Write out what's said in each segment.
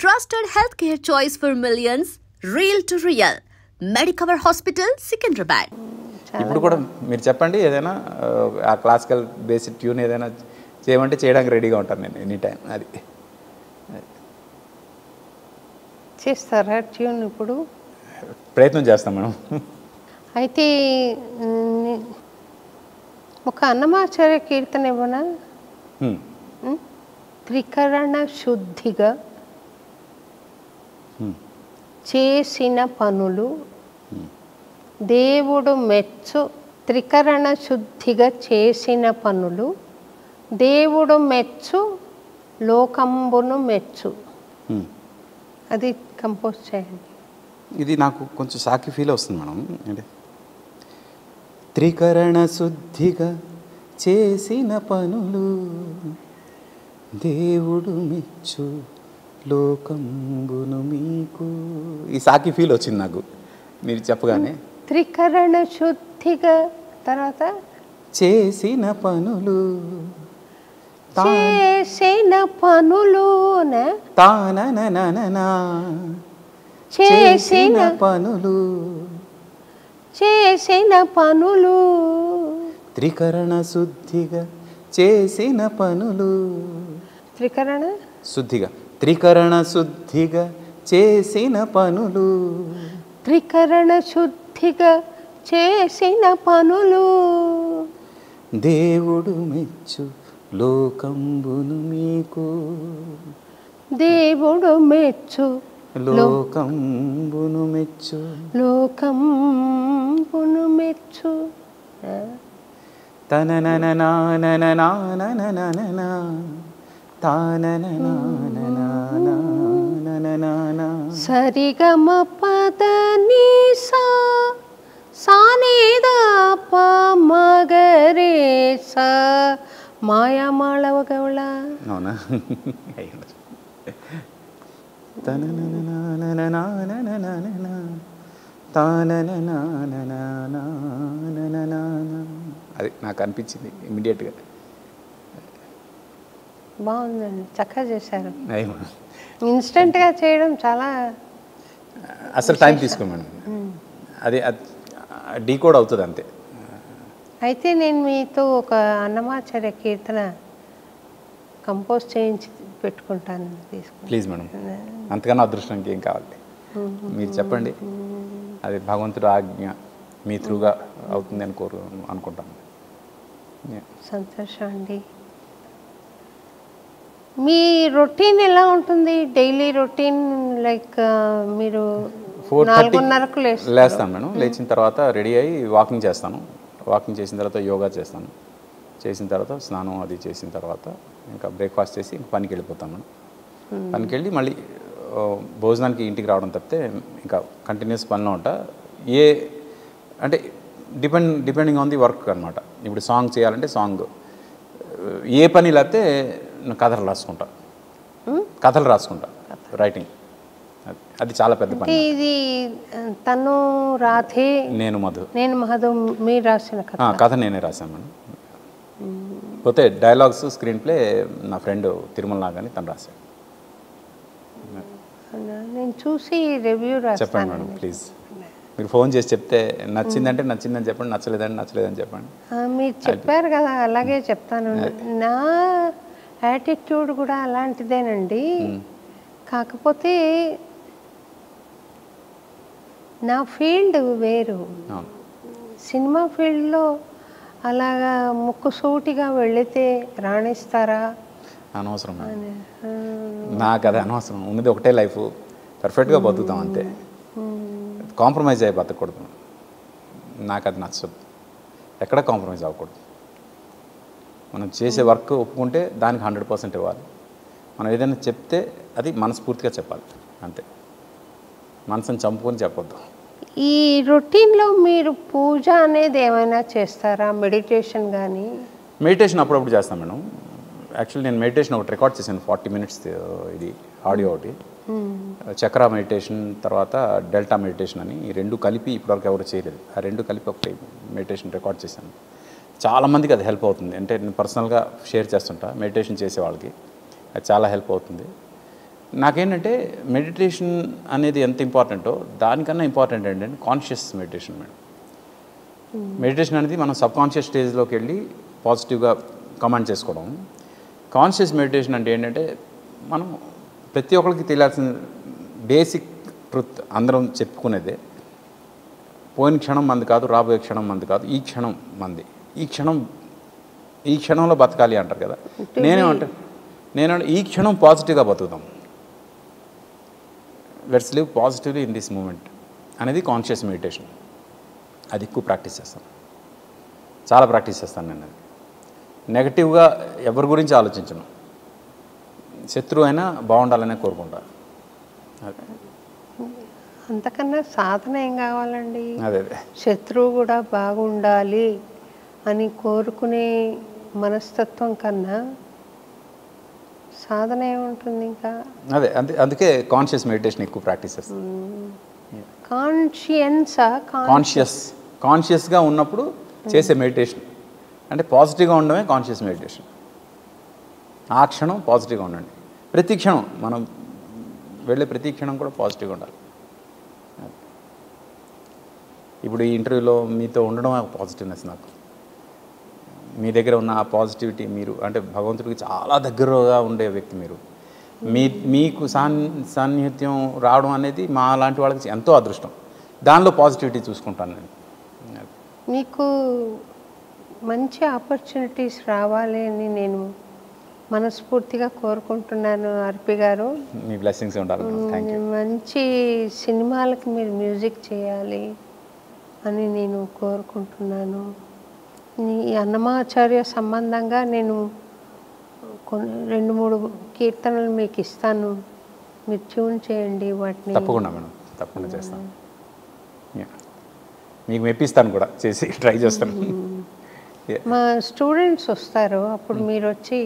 Trusted healthcare choice for millions, real to real. Medicover Hospital, Secunderabad. ఇప్పుడు కూడా మీరు చెప్పండి ఏదైనా ఆ క్లాసికల్ బేసిక్ ట్యూన్ ఏదైనా చేయమంటే చేయడానికి రెడీగా ఉంటాను నేను ఎనీ టైం. అది చేస్తారా ట్యూన్ ఇప్పుడు? ప్రయత్నం చేస్తాం మేడం. అయితే ఒక అన్నమాచార్య కీర్తన ఇవ్వనా? త్రికరణ శుద్ధిగా చేసిన పనులు దేవుడు మెచ్చు. త్రికరణ శుద్ధిగా చేసిన పనులు దేవుడు మెచ్చు, లోకంబును మెచ్చు. అది కంపోజ్ చేయండి. ఇది నాకు కొంచెం సాకి ఫీల్ వస్తుంది మేడం. అంటే త్రికరణ శుద్ధిగా చేసిన పనులు దేవుడు మెచ్చు, లోకంబును మీకు. ఈ సాకి ఫీల్ వచ్చింది నాకు మీరు చెప్పగానే. త్రికరణ శుద్ధిగా తర్వాత చేసిన పనులు చేసిన పనులు తానననననా చేసిన పనులు చేసిన పనులు త్రికరణ శుద్ధిగా చేసిన పనులు. త్రికరణ శుద్ధిగా త్రికరణ శుద్ధిగా చేసిన పనులు త్రికరణ శుద్ధిగా చేసిన పనులు దేవుడు మెచ్చు, లోకంబును మీకు. దేవుడు మెచ్చు, లోకంబును మెచ్చు, లోకంబును మెచ్చు. తనననననననననననన తానననననననననన సరిగమ పద ని సా సానిదా ప మగరే సా మాయామాళవ గౌళ. అవునా? తననననననననననన తానననననననననన. అది నాకు అనిపించింది ఇమ్మీడియట్గా. బాగుందండి, చక్కగా చేశారు. అయ్యో ఇన్స్టెంట్గా చేయడం చాలా అసలు టైం తీసుకోమని అది డీకోడ్ అవుతుంది అంతే. అయితే నేను మీతో ఒక అన్నమాచార్య కీర్తన కంపోజ్ చేయించి పెట్టుకుంటాను, తీసుకుంటాను. ప్లీజ్ మేడం, అంతకన్నా అదృష్టం ఇంకేం కావాలి. మీరు చెప్పండి, అది భగవంతుడు ఆజ్ఞ మీ త్రూగా అవుతుంది అని అనుకుంటాను. సంతోషం అండి. మీ రొటీన్ ఎలా ఉంటుంది? డైలీ రొటీన్ లైక్ మీరు 4:30కు లేస్తాను మేడం. లేచిన తర్వాత రెడీ అయ్యి వాకింగ్ చేస్తాను. వాకింగ్ చేసిన తర్వాత యోగా చేస్తాను. చేసిన తర్వాత స్నానం అది చేసిన తర్వాత ఇంకా బ్రేక్ఫాస్ట్ చేసి పనికి వెళ్ళిపోతాను మేడం. పనికి వెళ్ళి మళ్ళీ భోజనానికి ఇంటికి రావడం తప్పితే ఇంకా కంటిన్యూస్ పనిలో ఉంటా. అంటే డిపెండింగ్ ఆన్ ది వర్క్ అనమాట. ఇప్పుడు సాంగ్ చేయాలంటే సాంగ్, ఏ పని లేకపోతే కథలు రాసుకుంటా రైటింగ్. అది చాలా పెద్ద పని. ఇది తను రాధే, నేను మధు మీరు రాసిన కథ నేనే రాశాను మేడం. పోతే డైలాగ్స్ స్క్రీన్ ప్లే నా ఫ్రెండ్ తిరుమల నాగని తను రాశాడు. నేను చూసి రివ్యూ చెప్పండి మేడం ప్లీజ్. మీరు ఫోన్ చేసి చెప్తే నచ్చిందంటే నచ్చిందని చెప్పండి, నచ్చలేదని చెప్పండి. మీరు చెప్పారు కదా, అలాగే చెప్తాను. నా యాటిట్యూడ్ కూడా అలాంటిదేనండి. కాకపోతే నా ఫీల్డ్ వేరు. సినిమా ఫీల్డ్లో అలాగా ముక్కుసూటిగా వెళితే రాణిస్తారా? అనవసరం, నాకు అది అనవసరం. ఉన్నది ఒకటే లైఫ్, పర్ఫెక్ట్గా బతుకుతాం అంతే. కాంప్రమైజ్ అయ్యి బతకూడదు. నాకు అది నచ్చదు. ఎక్కడ కాంప్రమైజ్ అవ్వకూడదు. మనం చేసే వర్క్ ఒప్పుకుంటే దానికి 100% ఇవ్వాలి. మనం ఏదైనా చెప్తే అది మనస్ఫూర్తిగా చెప్పాలి అంతే. మనసుని చంపుకొని చెప్పొద్దు. ఈ రొటీన్లో మీరు పూజ అనేది ఏమైనా చేస్తారా? మెడిటేషన్ కానీ? మెడిటేషన్ అప్పుడప్పుడు చేస్తాను మేడం. యాక్చువల్లీ నేను మెడిటేషన్ ఒకటి రికార్డ్ చేశాను 40 minutes. ఇది ఆడియో ఒకటి. చక్ర మెడిటేషన్, తర్వాత డెల్టా మెడిటేషన్ అని ఈ రెండు కలిపి ఇప్పటివరకు ఎవరు చేయలేదు. ఆ రెండు కలిపి ఒకటి మెడిటేషన్ రికార్డ్ చేశాను. చాలామందికి అది హెల్ప్ అవుతుంది. అంటే నేను పర్సనల్గా షేర్ చేస్తుంటా మెడిటేషన్ చేసే వాళ్ళకి, అది చాలా హెల్ప్ అవుతుంది. నాకేంటంటే మెడిటేషన్ అనేది ఎంత ఇంపార్టెంటో దానికన్నా ఇంపార్టెంట్ ఏంటంటే కాన్షియస్ మెడిటేషన్ మేడం. మెడిటేషన్ అనేది మనం సబ్కాన్షియస్ స్టేజ్లోకి వెళ్ళి పాజిటివ్గా కమాండ్ చేసుకోవడం. కాన్షియస్ మెడిటేషన్ అంటే ఏంటంటే మనం ప్రతి ఒక్కరికి తెలియాల్సిన బేసిక్ ట్రుత్ అందరం చెప్పుకునేదే, పోయిన క్షణం మంది కాదు, రాబోయే క్షణం మంది కాదు, ఈ క్షణం మంది. ఈ క్షణంలో బతకాలి అంటారు కదా. నేను ఈ క్షణం పాజిటివ్గా బతుకుతాం, let's live positively in this moment అనేది కాన్షియస్ మెడిటేషన్. అది ఎక్కువ ప్రాక్టీస్ చేస్తాను, చాలా ప్రాక్టీస్ చేస్తాను నేను. అది నెగటివ్గా ఎవరి గురించి ఆలోచించను, శత్రువు అయినా బాగుండాలనే కోరుకుంటా. అంతకన్నా సాధన ఏం కావాలండి? అదే శత్రువు కూడా బాగుండాలి అని కోరుకునే మనస్తత్వం కన్నా సాధన ఏముంటుంది ఇంకా? అదే అందుకే కాన్షియస్ మెడిటేషన్ ఎక్కువ ప్రాక్టీస్ చేస్తాను. కాన్షియస్గా ఉన్నప్పుడు చేసే మెడిటేషన్ అంటే పాజిటివ్గా ఉండడమే కాన్షియస్ మెడిటేషన్. ఆ క్షణం పాజిటివ్గా ఉండండి, ప్రతి క్షణం మనం వెళ్ళే ప్రతి క్షణం కూడా పాజిటివ్గా ఉండాలి. ఇప్పుడు ఈ ఇంటర్వ్యూలో మీతో ఉండడం పాజిటివ్నెస్. నాకు మీ దగ్గర ఉన్న ఆ పాజిటివిటీ, మీరు అంటే భగవంతుడికి చాలా దగ్గరగా ఉండే వ్యక్తి మీరు. మీకు సాన్నిహిత్యం రావడం అనేది మా లాంటి వాళ్ళకి ఎంతో అదృష్టం. దానిలో పాజిటివిటీ చూసుకుంటాను నేను. మీకు మంచి ఆపర్చునిటీస్ రావాలి అని నేను మనస్ఫూర్తిగా కోరుకుంటున్నాను అర్పి గారు. మీ బ్లెస్సింగ్స్ ఉండాలి. మంచి సినిమాలకు మీరు మ్యూజిక్ చేయాలి అని నేను కోరుకుంటున్నాను. ఈ అన్నమాచార్య సంబంధంగా నేను 2-3 కీర్తనలు మీకు ఇస్తాను, మీరు ట్యూన్ చేయండి వాటిని. తప్పకుండా మేడం, తప్పకుండా చేస్తాను. మీకు మెప్పిస్తాను కూడా, చేసి ట్రై చేస్తాను. మా స్టూడెంట్స్ వస్తారు, అప్పుడు మీరు వచ్చి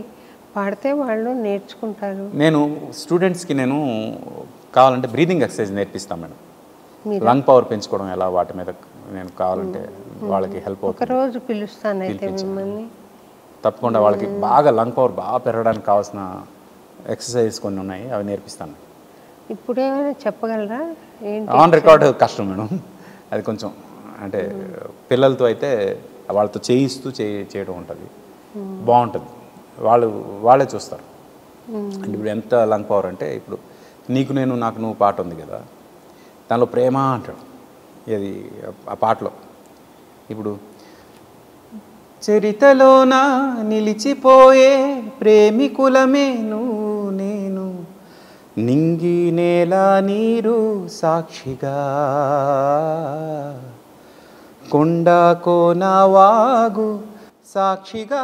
పాడితే వాళ్ళు నేర్చుకుంటారు. నేను స్టూడెంట్స్కి కావాలంటే బ్రీతింగ్ ఎక్సర్సైజ్ నేర్పిస్తాను మేడం. లంగ్ పవర్ పెంచుకోవడం ఎలా, వాటి మీద నేను కావాలంటే వాళ్ళకి హెల్ప్ అవుతుంది. ఒకరోజు పిలుస్తాను అయితే మిమ్మల్ని. తప్పకుండా వాళ్ళకి బాగా లంగ్ పవర్ బాగా పెరగడానికి కావాల్సిన ఎక్సర్సైజ్ కొన్ని ఉన్నాయి, అవి నేర్పిస్తాను. ఇప్పుడు ఏమైనా చెప్పగలరా? ఆన్ రికార్డ్ కష్టం మేడం, అది కొంచెం అంటే పిల్లలతో అయితే వాళ్ళతో చేయిస్తూ చేయడం ఉంటుంది, బాగుంటుంది. వాళ్ళే చూస్తారు. అంటే ఇప్పుడు ఎంత లంగ్ పవర్ అంటే, ఇప్పుడు నీకు నేను నాకు నువ్వు పాట ఉంది కదా, దానిలో ప్రేమ అంటాడు. ఇది ఆ పాటలో ఇప్పుడు చరితలోన నిలిచిపోయే ప్రేమికులమే నువ్వు నేను, నింగి నేల నీరు సాక్షిగా, కొండ కోన వాగు సాక్షిగా.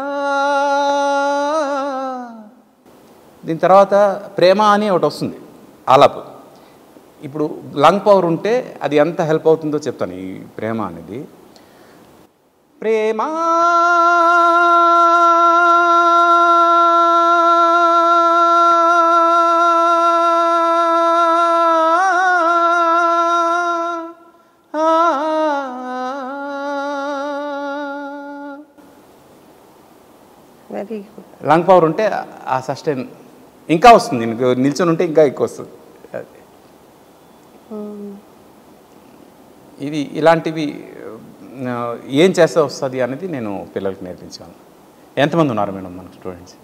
దీని తర్వాత ప్రేమ అని ఒకటి వస్తుంది ఆలాపు. ఇప్పుడు లంగ్ పవర్ ఉంటే అది ఎంత హెల్ప్ అవుతుందో చెప్తాను. ఈ ప్రేమ అనేది, ప్రేమ లంగ్ పవర్ ఉంటే ఆ సస్టైన్ ఇంకా వస్తుంది, నిల్చొని ఉంటే ఇంకా ఎక్కువ వస్తుంది. ఇది ఇలాంటివి ఏం చేస్తే వస్తుంది అనేది నేను పిల్లలకి నేర్పించాను. ఎంతమంది ఉన్నారు మేడం మనకు స్టూడెంట్స్?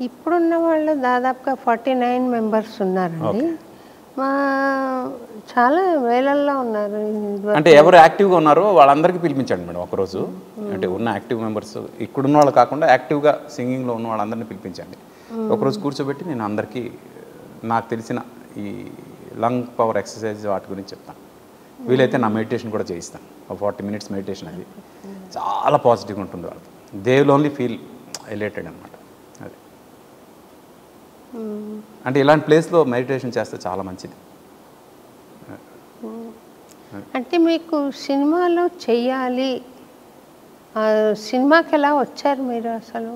ఇప్పుడున్న వాళ్ళు దాదాపుగా 49 మెంబర్స్ ఉన్నారండి. మా చాలా వేలల్లో ఉన్నారు. అంటే ఎవరు యాక్టివ్గా ఉన్నారో వాళ్ళందరికీ పిలిపించండి మేడం ఒకరోజు. అంటే ఉన్న యాక్టివ్ మెంబర్స్, ఇక్కడున్న వాళ్ళు కాకుండా యాక్టివ్గా సింగింగ్లో ఉన్న వాళ్ళందరినీ పిలిపించండి. ఒకరోజు కూర్చోబెట్టి నేను అందరికీ నాకు తెలిసిన ఈ లంగ్ పవర్ ఎక్సర్సైజ్ వాటి గురించి చెప్తాను. వీలైతే నా మెడిటేషన్ కూడా చేయిస్తాను, 40 మినిట్స్ మెడిటేషన్. అది చాలా పాజిటివ్గా ఉంటుంది వాళ్ళకి. దే విల్ ఓన్లీ ఫీల్ ఎలేటెడ్ అనమాట. అది అంటే ఇలాంటి ప్లేస్లో మెడిటేషన్ చేస్తే చాలా మంచిది. అంటే మీకు సినిమాలో చెయ్యాలి, సినిమాకి ఎలా వచ్చారు మీరు అసలు?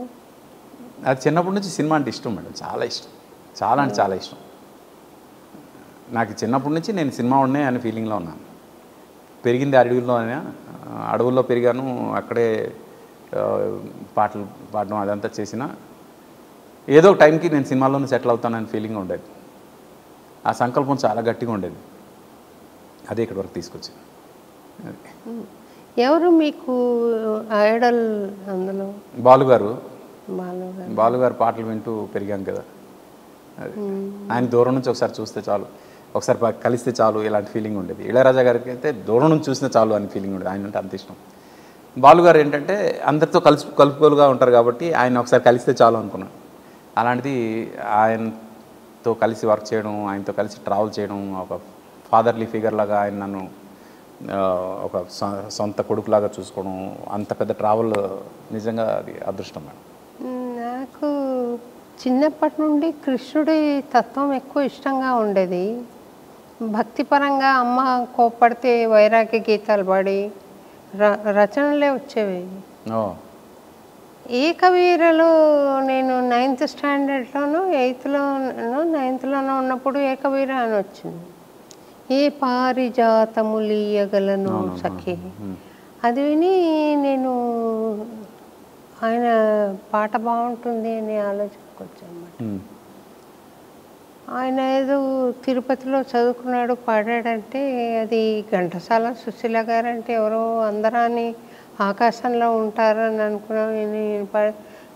అది చిన్నప్పటి నుంచి సినిమా అంటే ఇష్టం మేడం, చాలా ఇష్టం, చాలా అంటే చాలా ఇష్టం. నాకు చిన్నప్పటి నుంచి నేను సినిమా ఉన్నాయి అనే ఫీలింగ్లో ఉన్నాను. పెరిగింది అడవుల్లో పెరిగాను, అక్కడే పాటలు పాడడం అదంతా చేసిన ఏదో ఒక టైంకి నేను సినిమాలోనే సెటిల్ అవుతానని ఫీలింగ్ ఉండేది. ఆ సంకల్పం చాలా గట్టిగా ఉండేది. అదే ఇక్కడి వరకు తీసుకొచ్చింది. ఎవరు మీకు ఐడల్ అందులో? బాలుగారు. బాలుగారు. బాలుగారు పాటలు వింటూ పెరిగాం కదా. అది ఆయన దూరం నుంచి ఒకసారి చూస్తే చాలు, ఒకసారి కలిస్తే చాలు ఇలాంటి ఫీలింగ్ ఉండేది. ఇళయరాజా గారికి అయితే దూరం నుంచి చూస్తే చాలు అని ఫీలింగ్ ఉండేది. ఆయన అంటే అంత ఇష్టం. బాలుగారు ఏంటంటే అందరితో కలుపుకోలుగా ఉంటారు కాబట్టి ఆయన ఒకసారి కలిస్తే చాలు అనుకున్నాను. అలాంటిది ఆయనతో కలిసి వర్క్ చేయడం, ఆయనతో కలిసి ట్రావెల్ చేయడం, ఒక ఫాదర్లీ ఫిగర్ లాగా ఆయన నన్ను ఒక సొంత కొడుకులాగా చూసుకోవడం, అంత పెద్ద ట్రావెల్ నిజంగా అది అదృష్టం మేడం. నాకు చిన్నప్పటి నుండి కృష్ణుడి తత్వం ఎక్కువ ఇష్టంగా ఉండేది. భక్తిపరంగా అమ్మ కోప్పడితే వైరాగ్య గీతాలు పాడి రచనలే వచ్చేవి. ఏకవీరలో నేను 9th స్టాండర్డ్లోనూ 8thలోనూ 9thలోనూ ఉన్నప్పుడు ఏకవీర అని వచ్చింది. ఏ పారిజాతములీయగలను సఖి, అది విని నేను ఆయన పాట బాగుంటుంది అని ఆలోచనకు వచ్చానమాట. ఆయన ఏదో తిరుపతిలో చదువుకున్నాడు పాడాడంటే అది ఘంటసాల సుశీల గారు అంటే ఎవరో అందరాని ఆకాశంలో ఉంటారని అనుకున్నాను.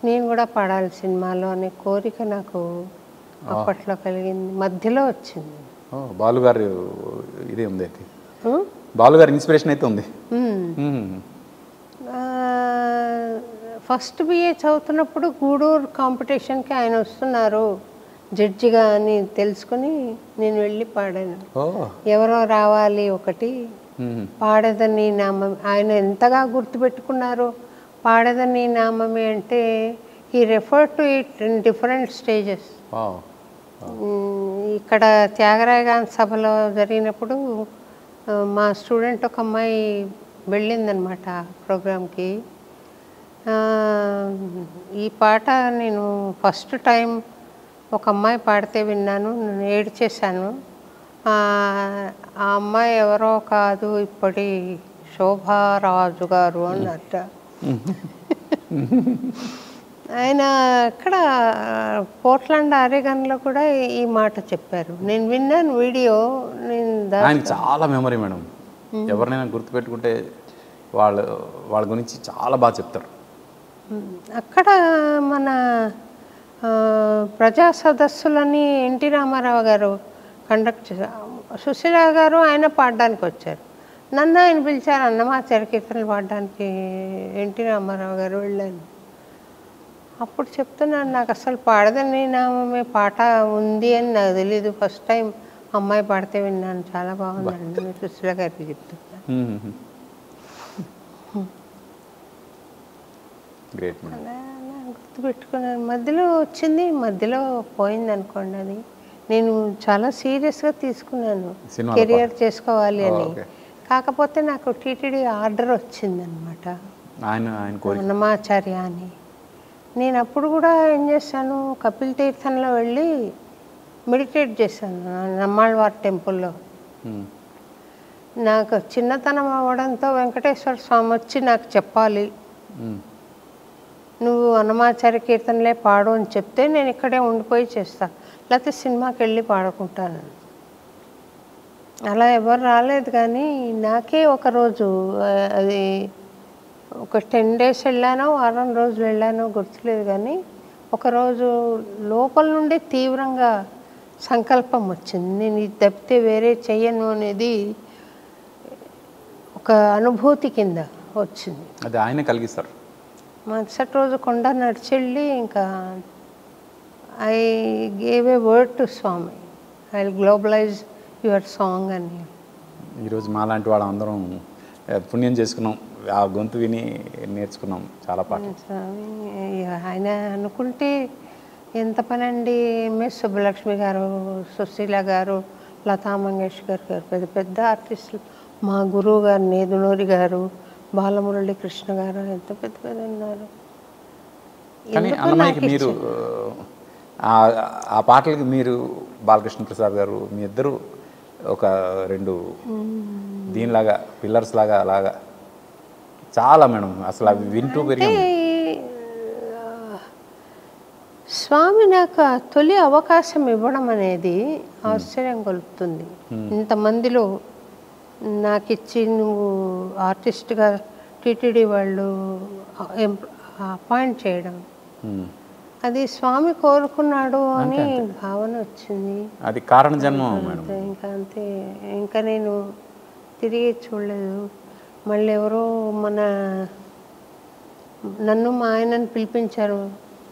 నేను కూడా పాడాలి సినిమాలో అనే కోరిక నాకు అప్పట్లో కలిగింది. మధ్యలో వచ్చింది. బాలుగారు ఇదే ఉంది అయితే, బాలుగారు ఇన్స్పిరేషన్ అయితే ఉంది. ఫస్ట్ బిఏ చదువుతున్నప్పుడు గూడూరు కాంపిటీషన్కి ఆయన వస్తున్నారు జడ్జిగా అని తెలుసుకుని నేను వెళ్ళి పాడాను. ఎవరో రావాలి ఒకటి, పాడేదని నామం. ఆయన ఎంతగా గుర్తుపెట్టుకున్నారు పాడేదని నామమే అంటే ఈ refer to it in different stages. ఇక్కడ త్యాగరాయ గాంధీ సభలో జరిగినప్పుడు మా స్టూడెంట్ ఒక అమ్మాయి వెళ్ళిందనమాట ప్రోగ్రామ్కి. ఈ పాట నేను ఫస్ట్ టైం ఒక అమ్మాయి పాడితే విన్నాను, నేను ఏడ్చేశాను. ఆ అమ్మాయి ఎవరో కాదు, ఇప్పటి శోభారాజు గారు అన్నట్ట. ఆయన అక్కడ పోర్ట్లాండ్ ఆరెగన్లో కూడా ఈ మాట చెప్పారు. నేను విన్నాను వీడియో. ఆయన చాలా మెమరీ మేడం. ఎవరినైనా గుర్తుపెట్టుకుంటే వాళ్ళ గురించి చాలా బాగా చెప్తారు. అక్కడ మన ప్రజా సదస్సులని ఎన్టీ రామారావు గారు కండక్ట్ చేశారు. సుశీల గారు ఆయన పాడడానికి వచ్చారు. నన్ను ఆయన పిలిచారు అన్నమాచార్య కీర్తనలు పాడడానికి. ఎన్టీ రామారావు గారు వెళ్ళాను. అప్పుడు చెప్తున్నాను నాకు అసలు పాడదని నామే పాట ఉంది అని నాకు తెలీదు. ఫస్ట్ టైం అమ్మాయి పాడితే విన్నాను, చాలా బాగుందండి. నేను సుశీల గారికి చెప్తున్నాను. గుర్తుపెట్టుకున్నాను. మధ్యలో వచ్చింది, మధ్యలో పోయింది అనుకోండి. అది నేను చాలా సీరియస్గా తీసుకున్నాను కెరియర్ చేసుకోవాలి అని. కాకపోతే నాకు టీటీడీ ఆర్డర్ వచ్చిందనమాట అన్నమాచార్య అని. నేను అప్పుడు కూడా ఏం చేశాను, కపిల్ తీర్థంలో వెళ్ళి మెడిటేట్ చేశాను నమ్మాళ్ళవారి టెంపుల్లో. నాకు చిన్నతనం అవ్వడంతో వెంకటేశ్వర స్వామి వచ్చి నాకు చెప్పాలి, నువ్వు అన్నమాచార్య కీర్తనలే పాడు అని చెప్తే నేను ఇక్కడే ఉండిపోయి చేస్తాను, లేకపోతే సినిమాకి వెళ్ళి పాడుకుంటాను. అలా ఎవరు రాలేదు. కానీ నాకే ఒకరోజు, అది ఒక 10 days వెళ్ళానో వారం రోజులు వెళ్ళానో గుర్తులేదు, కానీ ఒకరోజు లోపల నుండి తీవ్రంగా సంకల్పం వచ్చింది, నేను ఇది తప్పితే వేరే చెయ్యను అనేది ఒక అనుభూతి కింద వచ్చింది. అది ఆయన కలిగిస్తారు. మరుసటి రోజు కొండ నడిచెళ్ళి ఇంకా I gave a word to Swami, I will globalise your song అని. ఈరోజు మాలాంటి వాళ్ళ అందరం పుణ్యం చేసుకున్నాం, ఆ గొంతు విని నేర్చుకున్నాం చాలా పాటలు. ఆయన అనుకుంటే ఎంత పని అండి. ఎంఎస్ సుబ్బలక్ష్మి గారు, సుశీల గారు, లతా మంగేష్కర్ గారు, పెద్ద పెద్ద ఆర్టిస్టులు, మా గురువు గారు నేదునూరి గారు, బాలమురళి కృష్ణ గారు, ఎంత పెద్ద పెద్ద ఉన్నారు. కానీ అన్నమయ్యకి మీరు ఆ పాటలకి మీరు బాలకృష్ణ ప్రసాద్ గారు మీ ఇద్దరు ఒక 2 దీనిలాగా పిల్లర్స్ లాగా అలాగా చాలా మేడం. అసలు అవి వింటూ పెరిగాము. స్వామి నాకు ఆ తొలి అవకాశం ఇవ్వడం అనేది ఆశ్చర్యం గొలుపుతుంది. ఇంతమందిలో నాకు ఇచ్చి నువ్వు ఆర్టిస్ట్గా టీటీడీ వాళ్ళు అపాయింట్ చేయడం, అది స్వామి కోరుకున్నాడు అని భావన వచ్చింది. అది కారణ జన్మం మేడం. ఇంకా అంతే, ఇంకా నేను తిరిగి చూడలేదు. మళ్ళీ ఎవరో నన్ను మా ఆయనని పిలిపించారు,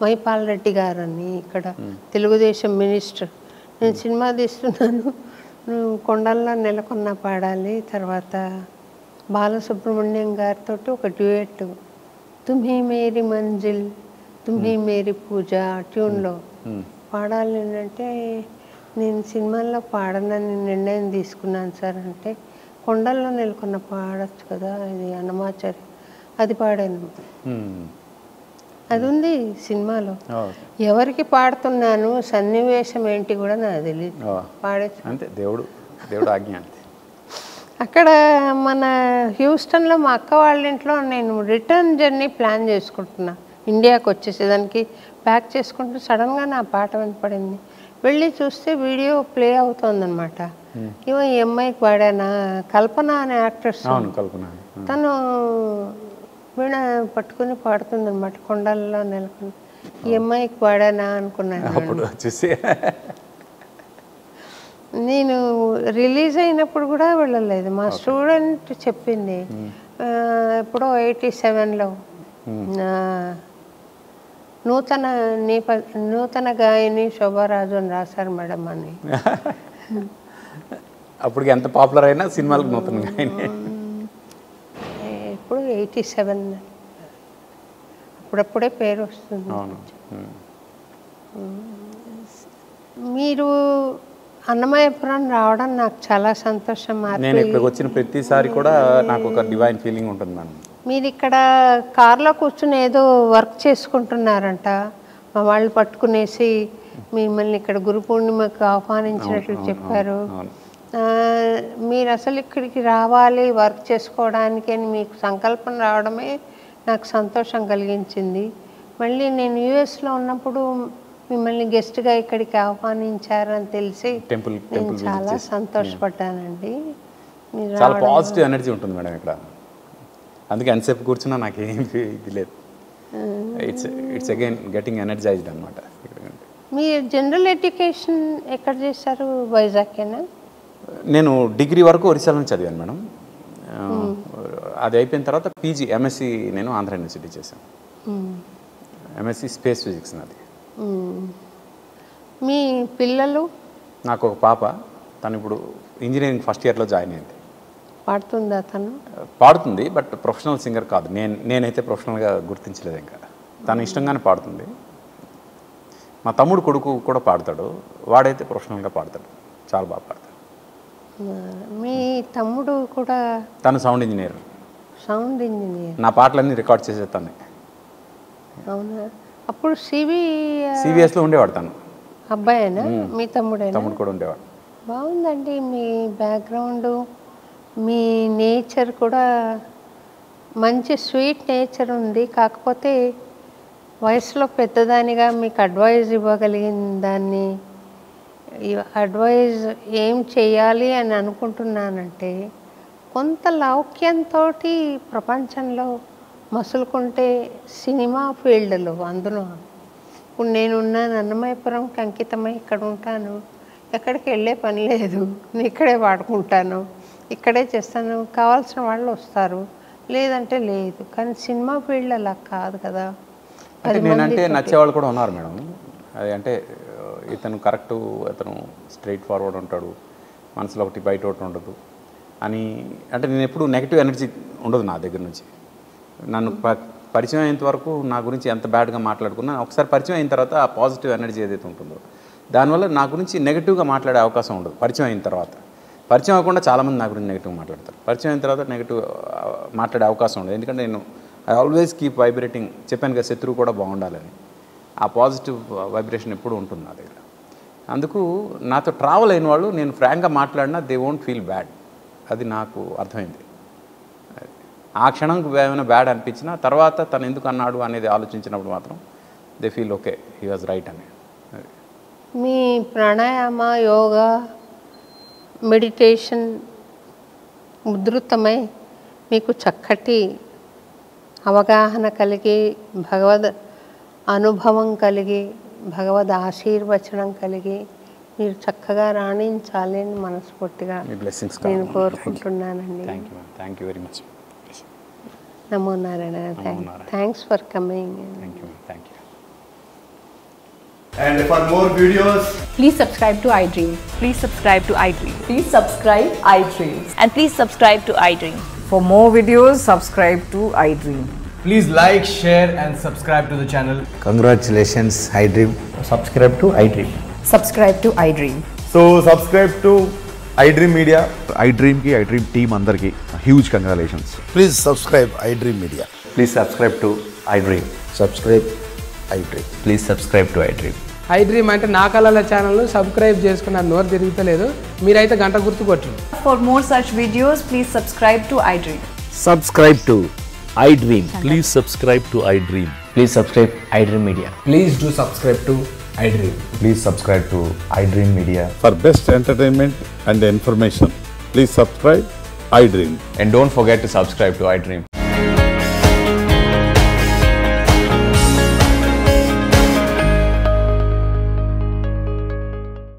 మైపాల్ రెడ్డి గారని, ఇక్కడ తెలుగుదేశం మినిస్టర్. నేను సినిమా తీస్తున్నాను, నువ్వు కొండల్లో నెలకొన్న పాడాలి. తర్వాత బాలసుబ్రహ్మణ్యం గారితో ఒక డ్యూయట్, తుమ్హీ మేరీ మంజిల్ తుమ్హీ మేరీ పూజ ట్యూన్లో పాడాలి అంటే, నేను సినిమాల్లో పాడనని నిర్ణయం తీసుకున్నాను సార్ అంటే, కొండల్లో నెలకొన్న పాడచ్చు కదా, ఇది అన్నమాచారి, అది పాడాను. అది ఉంది సినిమాలో. ఎవరికి పాడుతున్నాను, సన్నివేశం ఏంటి కూడా నాకు తెలియదు, పాడచ్చు అంతే. దేవుడు ఆజ్ఞ అంతే. అక్కడ మన హ్యూస్టన్లో మా అక్క వాళ్ళ ఇంట్లో నేను రిటర్న్ జర్నీ ప్లాన్ చేసుకుంటున్నా, ఇండియాకి వచ్చేసేదానికి ప్యాక్ చేసుకుంటూ సడన్గా నా పాట వినపడింది. వెళ్ళి చూస్తే వీడియో ప్లే అవుతుందన్నమాట. ఇవో ఈ అమ్మాయికి పాడానా, కల్పన అనే యాక్ట్రెస్, తను వీణ పట్టుకుని పాడుతుందన్నమాట, కొండల్లో నెలకొని. ఈ అమ్మాయికి పాడానా అనుకున్నాను. నేను రిలీజ్ అయినప్పుడు కూడా వెళ్ళలేదు, మా స్టూడెంట్ చెప్పింది. ఎప్పుడో 87లో నూతన గాయని శోభారాజు అని రాశారు మేడం అని. అప్పటికి ఎంత పాపులర్ అయినా సినిమాలకు నూతన గాయని. ఇప్పుడు 87, అప్పుడప్పుడే పేరు వస్తుంది. మీరు అన్నమయ్యపురం రావడం నాకు చాలా సంతోషం. నేను ఇక్కడికి వచ్చిన ప్రతిసారి కూడా నాకు ఒక డివైన్ ఫీలింగ్ ఉంటుంది మేడం. మీరు ఇక్కడ కార్లో కూర్చుని ఏదో వర్క్ చేసుకుంటున్నారంట, మా వాళ్ళు పట్టుకునేసి మిమ్మల్ని ఇక్కడ గురు పూర్ణిమకు ఆహ్వానించినట్లు చెప్పారు. మీరు అసలు ఇక్కడికి రావాలి వర్క్ చేసుకోవడానికి అని మీకు సంకల్పన రావడమే నాకు సంతోషం కలిగించింది. మళ్ళీ నేను యుఎస్లో ఉన్నప్పుడు మిమ్మల్ని గెస్ట్గా ఇక్కడికి ఆహ్వానించారని తెలిసి నేను చాలా సంతోషపడ్డానండి. చాలా పాజిటివ్ ఎనర్జీ ఉంటుంది మేడం ఇక్కడ, అందుకే ఎంతసేపు కూర్చున్నా నాకు ఏం ఇది లేదు. ఇట్స్ అగైన్ గెటింగ్ ఎనర్జైజ్డ్ అనమాట. మీరు జనరల్ ఎడ్యుకేషన్ ఎక్కడ చేశారు? వైజాగ్కేనా? నేను డిగ్రీ వరకు ఒరిస్సాలో చదివాను మేడం. అది అయిపోయిన తర్వాత పీజీ ఎంఎస్సి నేను ఆంధ్ర యూనివర్సిటీ చేశాను. ఎంఎస్సి స్పేస్ ఫిజిక్స్ నాది. మీ పిల్లలు? నాకు ఒక పాప, తను ఇప్పుడు ఇంజనీరింగ్ ఫస్ట్ ఇయర్లో జాయిన్ అయింది. పాడుతుందా తను? పాడుతుంది, బట్ ప్రొఫెషనల్ సింగర్ కాదు. నేనైతే ప్రొఫెషనల్గా గుర్తించలేదు ఇంకా. తను ఇష్టంగానే పాడుతుంది. మా తమ్ముడు కొడుకు కూడా పాడతాడు, వాడైతే ప్రొఫెషనల్గా పాడతాడు, చాలా బాగా పాడతాడు. మీ తమ్ముడు కూడా? తను సౌండ్ ఇంజనీర్. Sound engineer. నా పాటలన్నీ రికార్డ్ చేసే తనే. అవునా? అప్పుడు సిబిఎస్లో ఉండేవాడు తను. అబ్బాయేనా? మీ తమ్ముడేనా? తమ్ముడు కూడా ఉండేవాడు. బాగుందండి మీ బ్యాక్గ్రౌండ్, మీ నేచర్ కూడా మంచి స్వీట్ నేచర్ ఉంది. కాకపోతే వయసులో పెద్దదానిగా మీకు అడ్వైజ్ ఇవ్వగలిగిన దాన్ని, అడ్వైజ్ ఏం చేయాలి అని అనుకుంటున్నానంటే, కొంత లౌక్యంతో ప్రపంచంలో మసులుకుంటే సినిమా ఫీల్డ్లో, అందులో ఇప్పుడు నేనున్నాను అన్నమయ్యపురంకి అంకితమై ఇక్కడ ఉంటాను, ఎక్కడికి వెళ్ళే పని లేదు, నేను ఇక్కడే వాడుకుంటాను, ఇక్కడే చేస్తాను, కావాల్సిన వాళ్ళు వస్తారు, లేదంటే లేదు. కానీ సినిమా ఫీల్డ్ అలా కాదు కదా. అంటే నేనంటే నచ్చేవాళ్ళు కూడా ఉన్నారు మేడం. అది అంటే ఇతను కరెక్ట్, అతను స్ట్రైట్ ఫార్వర్డ్ ఉంటాడు, మనసులో ఒకటి బయట ఒకటి ఉండదు అని. అంటే నేను ఎప్పుడు నెగిటివ్ ఎనర్జీ ఉండదు నా దగ్గర నుంచి. నన్ను పరిచయం అయినంత వరకు నా గురించి ఎంత బ్యాడ్గా మాట్లాడుకున్నా, ఒకసారి పరిచయం అయిన తర్వాత ఆ పాజిటివ్ ఎనర్జీ ఏదైతే ఉంటుందో దానివల్ల నా గురించి నెగిటివ్గా మాట్లాడే అవకాశం ఉండదు. పరిచయం అయిన తర్వాత, పరిచయం అవ్వకుండా చాలామంది నా గురించి నెగిటివ్ మాట్లాడతారు. పరిచయం అయిన తర్వాత నెగిటివ్ మాట్లాడే అవకాశం ఉండదు. ఎందుకంటే నేను ఐ ఆల్వేస్ కీప్ వైబ్రేటింగ్. చెప్పాను కదా, శత్రువు కూడా బాగుండాలని. ఆ పాజిటివ్ వైబ్రేషన్ ఎప్పుడు ఉంటుంది నా దగ్గర. అందుకు నాతో ట్రావెల్ అయిన వాళ్ళు నేను ఫ్రాంక్గా మాట్లాడినా దే వోంట్ ఫీల్ బ్యాడ్. అది నాకు అర్థమైంది. ఆ క్షణంకు ఏమైనా బ్యాడ్ అనిపించినా తర్వాత తను ఎందుకు అన్నాడు అనేది ఆలోచించినప్పుడు మాత్రం they feel okay he was right అని. మీ ప్రాణాయామ యోగా మెడిటేషన్ ఉధృతమై మీకు చక్కటి అవగాహన కలిగి భగవద్ అనుభవం కలిగి భగవద్ ఆశీర్వచనం కలిగి మీరు చక్కగా రాణించాలి అని మనస్ఫూర్తిగా నేను కోరుకుంటున్నానండి. Thank you very much. నమో నారాయణ. Thanks for coming. Thank you. And for more videos, Please subscribe to iDream. Please subscribe to iDream. Please subscribe iDream. And please subscribe to iDream. For more videos, subscribe to iDream. please like, share and subscribe to the channel. Congratulations, iDream. Subscribe to iDream. Subscribe to iDream. So subscribe to iDream Media. iDream ki iDream team andarki huge congratulations. Please subscribe iDream Media. Please subscribe to iDream. Subscribe iDream. Please subscribe to iDream. iDream అంటే నా కళల ఛానల్ను subscribe చేసుకున్నారు, నోరు తిరుగుతలేదు, మీరైతే గంట గుర్తు కొట్టండి. For more such videos, please subscribe to iDream. Subscribe to iDream. Please subscribe to iDream. Please subscribe iDream Media. Please do subscribe to iDream. Please subscribe to iDream Media. For best entertainment and information, please subscribe iDream. And don't forget to subscribe to iDream.